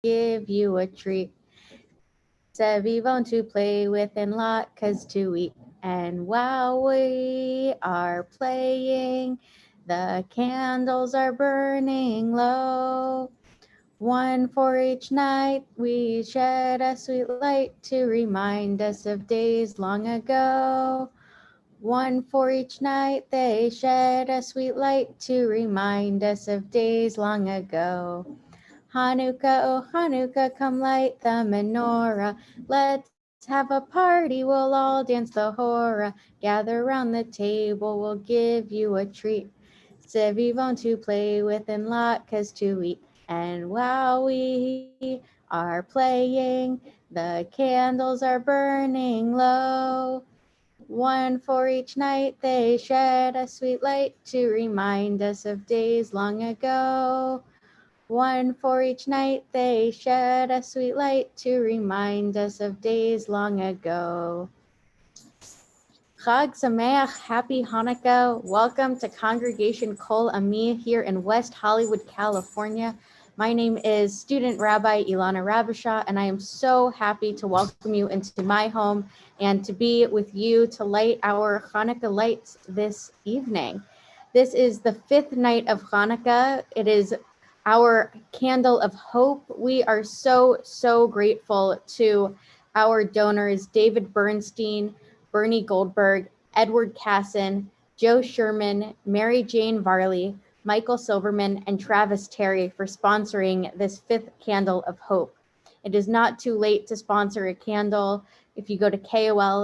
give you a treat. Sevi won't to play with and latkes to eat. And while we are playing, the candles are burning low. One for each night we shed a sweet light to remind us of days long ago. One for each night they shed a sweet light to remind us of days long ago. Hanukkah, oh Hanukkah, come light the menorah. Let's have a party, we'll all dance the hora. Gather round the table, we'll give you a treat. Sevivon to play with and latkes to eat. And while we are playing, the candles are burning low. One for each night they shed a sweet light to remind us of days long ago. One for each night they shed a sweet light to remind us of days long ago. Chag Sameach, happy Hanukkah. Welcome to Congregation Kol Ami here in West Hollywood, California. My name is student Rabbi Ilana Rabasha, and I am so happy to welcome you into my home and to be with you to light our Hanukkah lights this evening. This is the 5th night of Hanukkah. It is our candle of hope. We are so grateful to our donors, David Bernstein, Bernie Goldberg, Edward Casson, Joe Sherman, Mary Jane Varley, Michael Silverman, and Travis Terry for sponsoring this 5th Candle of Hope. It is not too late to sponsor a candle. If you go to kol-ami.org,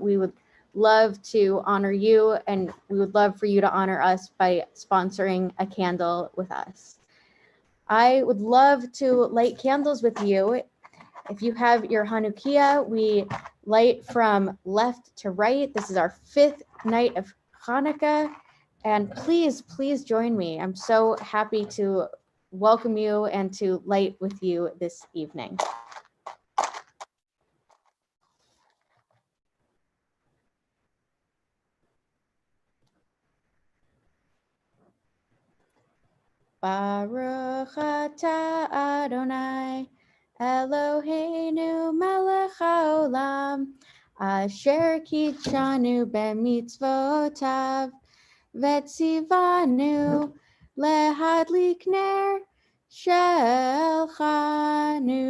we would love to honor you, and we would love for you to honor us by sponsoring a candle with us. I would love to light candles with you. If you have your Hanukkah, we light from left to right. This is our 5th night of Hanukkah. And please join me. I'm so happy to welcome you and to light with you this evening. Baruch atah Adonai, Eloheinu melech haolam, asher kitshanu b'mitzvotav, v'tzivanu lehadlik ner shel Chanukah.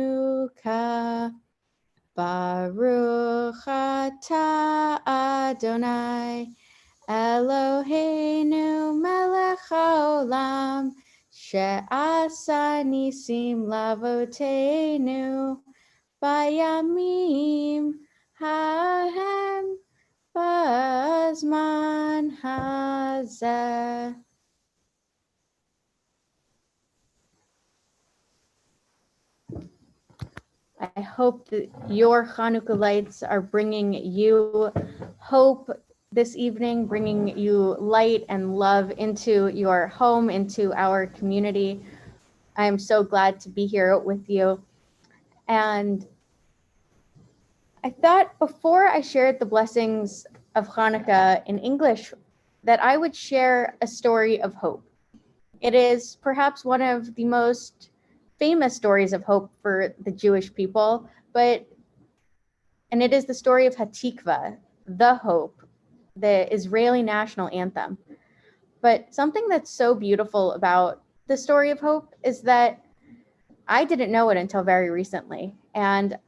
Baruch atah Adonai, Eloheinu melech haolam, she'asa nisim lavoteinu bayamim hahem bazman hazeh. I hope that your Hanukkah lights are bringing you hope this evening, bringing you light and love into your home, into our community. I am so glad to be here with you. And I thought before I shared the blessings of Hanukkah in English, that I would share a story of hope. It is perhaps one of the most famous stories of hope for the Jewish people, and it is the story of Hatikva, the hope, the Israeli national anthem. But something that's so beautiful about the story of hope is that I didn't know it until very recently. And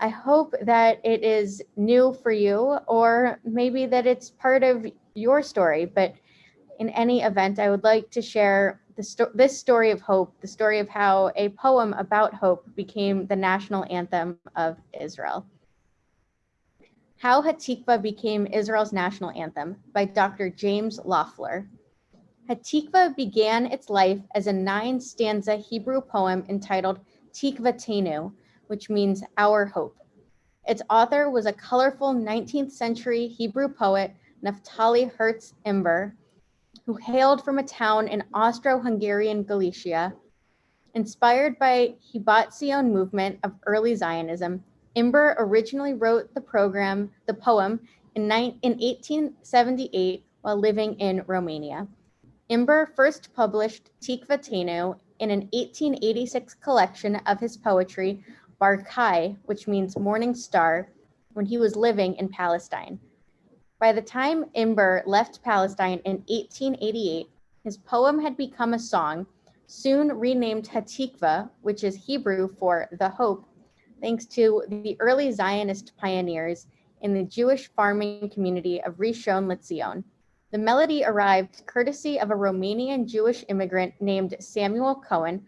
I hope that it is new for you, or maybe that it's part of your story. But in any event, I would like to share this story of hope, the story of how a poem about hope became the national anthem of Israel. How Hatikva Became Israel's National Anthem by Dr. James Loeffler. Hatikva began its life as a 9-stanza Hebrew poem entitled Tikvatenu, which means our hope. Its author was a colorful 19th century Hebrew poet, Naphtali Herz Imber, who hailed from a town in Austro-Hungarian Galicia. Inspired by Hibat movement of early Zionism, Imber originally wrote the poem in 1878 while living in Romania. Imber first published Tikvatenu in an 1886 collection of his poetry, Bar Kai, which means morning star, when he was living in Palestine. By the time Imber left Palestine in 1888, his poem had become a song, soon renamed Hatikva, which is Hebrew for the hope, thanks to the early Zionist pioneers in the Jewish farming community of Rishon LeZion. The melody arrived courtesy of a Romanian Jewish immigrant named Samuel Cohen,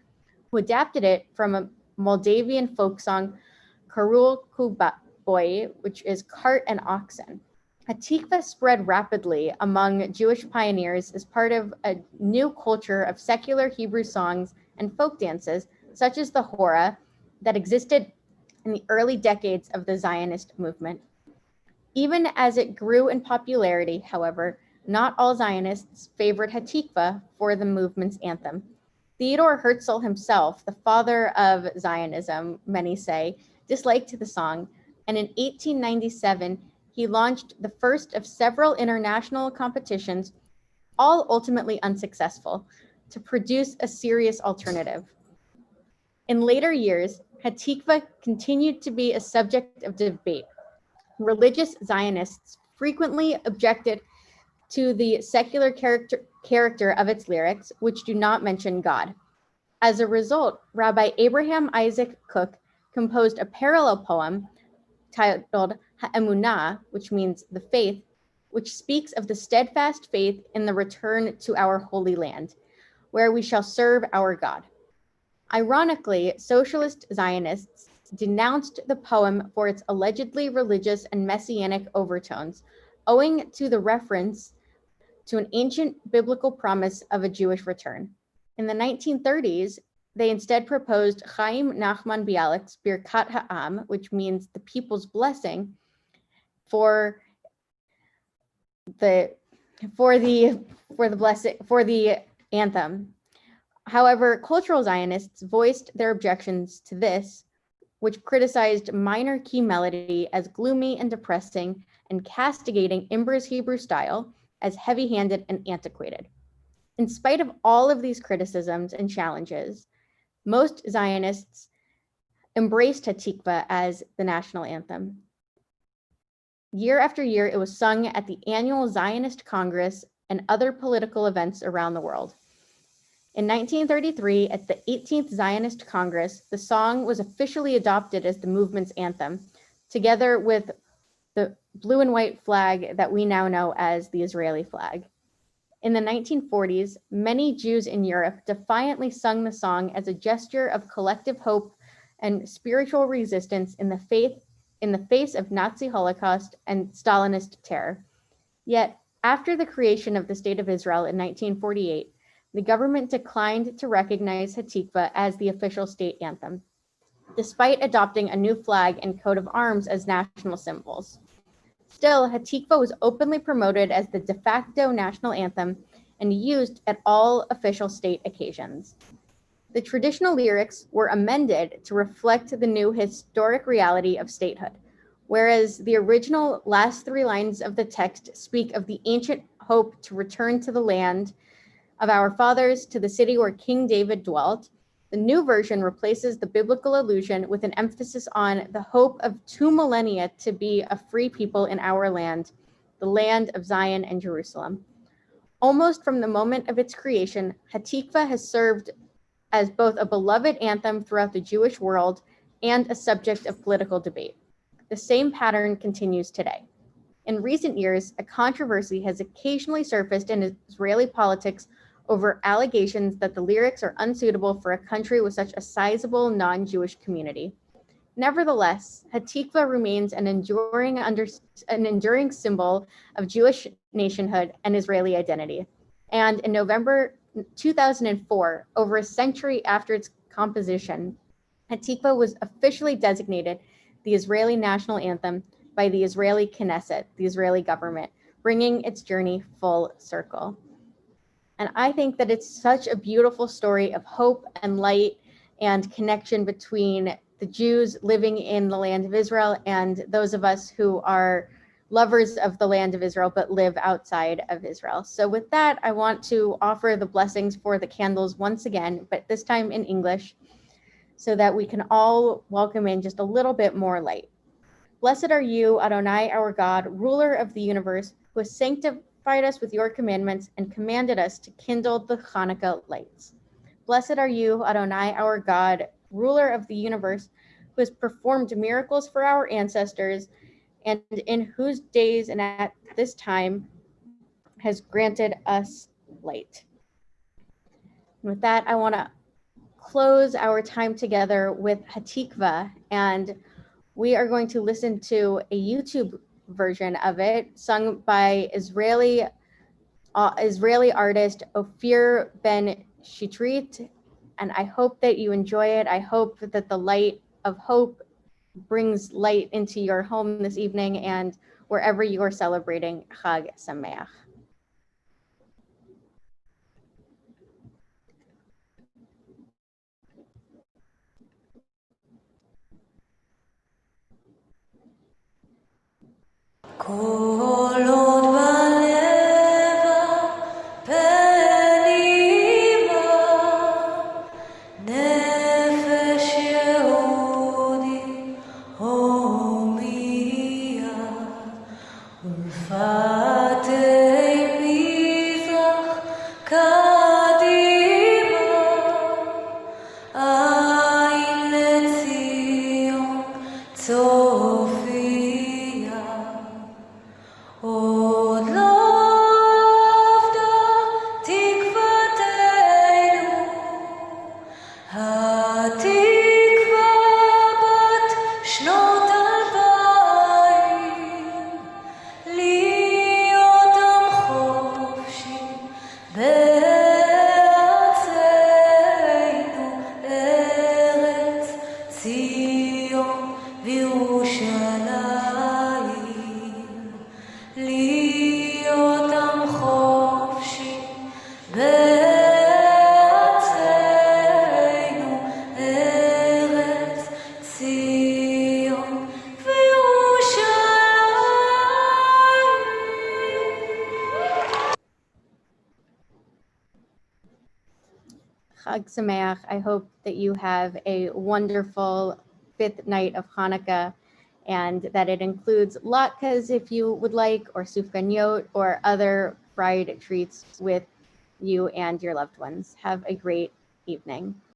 who adapted it from a Moldavian folk song, Karul Kuboi, which is cart and oxen. Hatikva spread rapidly among Jewish pioneers as part of a new culture of secular Hebrew songs and folk dances, such as the Hora, that existed in the early decades of the Zionist movement. Even as it grew in popularity, however, not all Zionists favored Hatikva for the movement's anthem. Theodor Herzl himself, the father of Zionism, many say, disliked the song, and in 1897, he launched the first of several international competitions, all ultimately unsuccessful, to produce a serious alternative. In later years, Hatikva continued to be a subject of debate. Religious Zionists frequently objected to the secular character of its lyrics, which do not mention God. As a result, Rabbi Abraham Isaac Kook composed a parallel poem titled Ha'emunah, which means the faith, which speaks of the steadfast faith in the return to our holy land, where we shall serve our God. Ironically, socialist Zionists denounced the poem for its allegedly religious and messianic overtones, owing to the reference to an ancient biblical promise of a Jewish return. In the 1930s, they instead proposed Chaim Nachman Bialik's Birkat Ha'am, which means the people's blessing, for the anthem. However, cultural Zionists voiced their objections to this, which criticized minor key melody as gloomy and depressing and castigating Imber's Hebrew style as heavy-handed and antiquated. In spite of all of these criticisms and challenges, most Zionists embraced Hatikva as the national anthem. Year after year, it was sung at the annual Zionist Congress and other political events around the world. In 1933, at the 18th Zionist Congress, the song was officially adopted as the movement's anthem, together with the blue and white flag that we now know as the Israeli flag. In the 1940s, many Jews in Europe defiantly sung the song as a gesture of collective hope and spiritual resistance in the face of Nazi Holocaust and Stalinist terror. Yet, after the creation of the State of Israel in 1948, the government declined to recognize Hatikva as the official state anthem, despite adopting a new flag and coat of arms as national symbols. Still, Hatikva was openly promoted as the de facto national anthem and used at all official state occasions. The traditional lyrics were amended to reflect the new historic reality of statehood, whereas the original last three lines of the text speak of the ancient hope to return to the land of our fathers, to the city where King David dwelt. The new version replaces the biblical allusion with an emphasis on the hope of 2 millennia to be a free people in our land, the land of Zion and Jerusalem. Almost from the moment of its creation, Hatikva has served as both a beloved anthem throughout the Jewish world and a subject of political debate. The same pattern continues today. In recent years, a controversy has occasionally surfaced in Israeli politics over allegations that the lyrics are unsuitable for a country with such a sizable non-Jewish community. Nevertheless, Hatikva remains an enduring symbol of Jewish nationhood and Israeli identity. And in November 2004, over a century after its composition, Hatikva was officially designated the Israeli national anthem by the Israeli Knesset, the Israeli government, bringing its journey full circle. And I think that it's such a beautiful story of hope and light and connection between the Jews living in the land of Israel and those of us who are lovers of the land of Israel, but live outside of Israel. So with that, I want to offer the blessings for the candles once again, but this time in English, so that we can all welcome in just a little bit more light. Blessed are you, Adonai, our God, ruler of the universe, who has sanctified us with your commandments and commanded us to kindle the Chanukah lights. Blessed are you, Adonai, our God, ruler of the universe, who has performed miracles for our ancestors, and in whose days and at this time has granted us light. And with that, I want to close our time together with Hatikva, and we are going to listen to a YouTube version of it sung by Israeli artist Ophir Ben Shitrit, and I hope that you enjoy it. I hope that the light of hope brings light into your home this evening and wherever you are celebrating Chag Sameach. כל עוד בלב פנימה נפש יהודי הומייה ולפתי מזרח קדימה עין לציון צופיה עוד לא אבדה תקוותנו, התקווה בת שנות 2000, להיות עם חופשי בארצנו, ארץ ציון וירושלים. להיות עם חופשי בארצנו, ארץ ציון וירושלים. Chag Sameach. I hope that you have a wonderful 5th night of Hanukkah, and that it includes latkes if you would like, or sufganiyot, or other fried treats with you and your loved ones. Have a great evening.